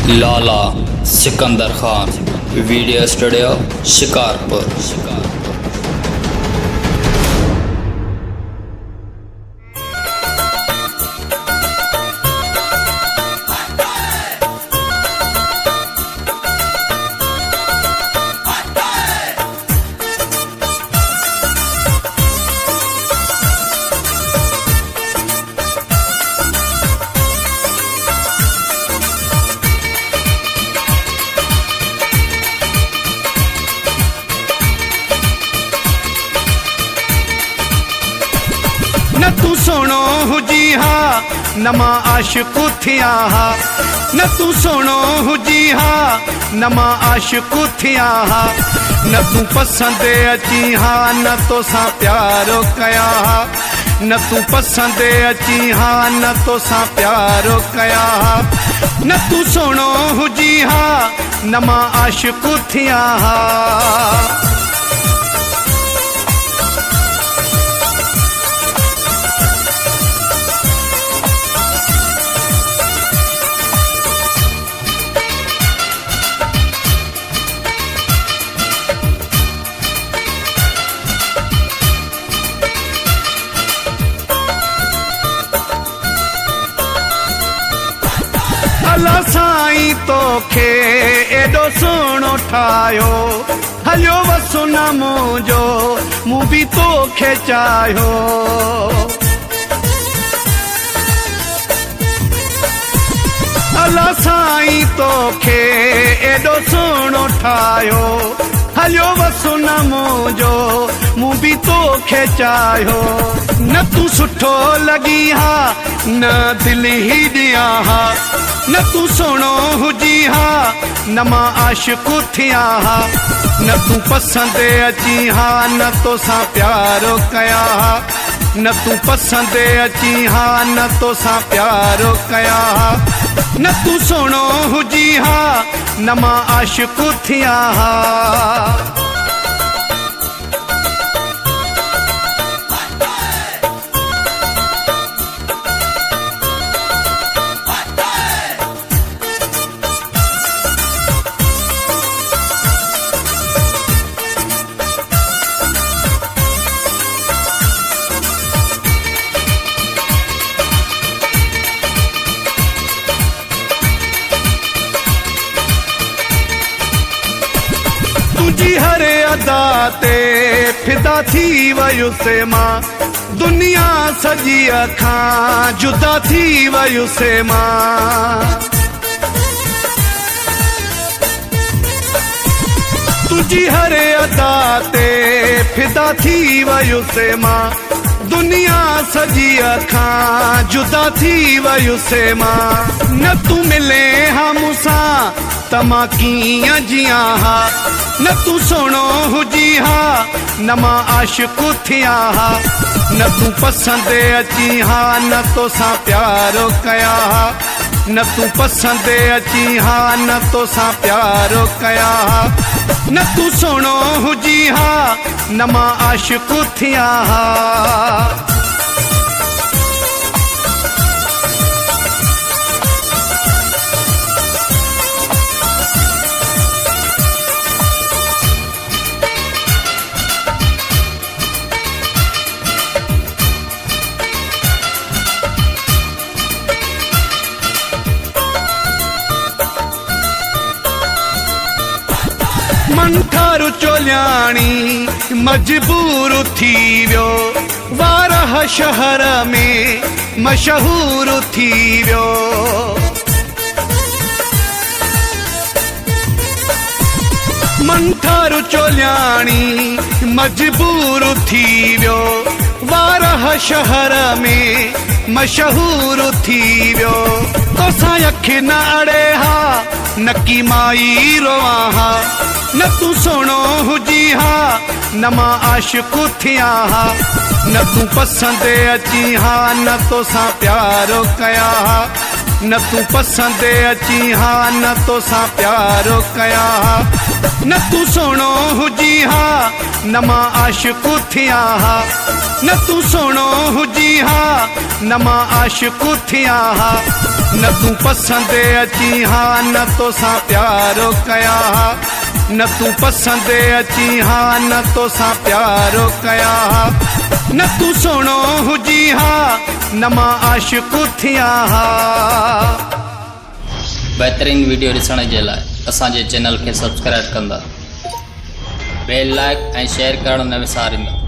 लाला Sikandar Khan video studio Shikarpur. न तू सोनो हुजी हा नमा आशिक थिया हा, न तू सोनो हुजी हा नमा आशिक थिया हा, न तू पसंद अची हा न तो सा प्यारो कया हा, न तू पसंद अची हा न तो सा प्यारो कया हा, न तू सोनो हुजी हा नमा आशिक थिया हा। अला साईं तोखे एडो सोनो ठायो, हलियो वसो न मुंहिंजो मूं भी तोखे चाहियो। अला साईं तोखे एडो सोनो ठायो, हलियो वसो न मुंहिंजो मूं भी तोखे चाहियो। न तू सुठो लगी हा न दिल ही दिया हा, न तू सोनो हुजी हा न मां आशिक थिया हा, न तू पसंद अची हा न तो सा प्यारो कया हा, न तू पसंद अची हा न तो सा प्यारो कया हा, न तू सोनो हुजी हा न मां आशिक थिया हा। तुझी हर अदा ते फिदा थी वयुसे मां, दुनिया सजी अखां जुदा थी वयुसे मां। तुझी हर अदा ते फिदा थी वयुसे मां, दुनिया सजी अखां जुदा थी वयुसे मां। न तू मिले हा मूंसां त मां कीअं जिया हा, न तू सोनो हुजी हा न मां आशिक थिया हा, न तू पसंद अची हा न तो सा प्यारो कया हा, न तू पसंद अची हा न तो सा प्यारो कया हा, न तू सोनो हुजी हा न मां आशिक थिया हा। मन ठारू चोलियाणी मजबूर थी वियो, वारह शहर में मशहूर थी वियो। मन ठारू चोलियाणी मजबूर थी वियो, वारह शहर में मशहूर थी वियो। तोसां अखि न अड़े हा न की माई रोवा हा, न तू सोनो हुजी हा न मां आशिक थिया हा, न तू पसंद अची हा न तो सा प्यारो कया हा, न तू पसंद अची हा न तोसां प्यारो कया हा न तू सोणो हुजी हा न मां आशिक़ु थिया हा न तू सोणो हुजी हा न मां आशिक़ु थिया हा न तू पसंद अची हा न तोसां प्यारो कया हा न तू पसंद अची हा न तोसां प्यारो कया हा न तू सोणो हुजी हा न मां आशिक़ु थिया हा। बेहतरीन वीडियो ॾिसण जे लाइ असांजे चैनल खे सब्सक्राइब कंदा, बेल लाइक ऐं शेयर करणु न विसारींदा।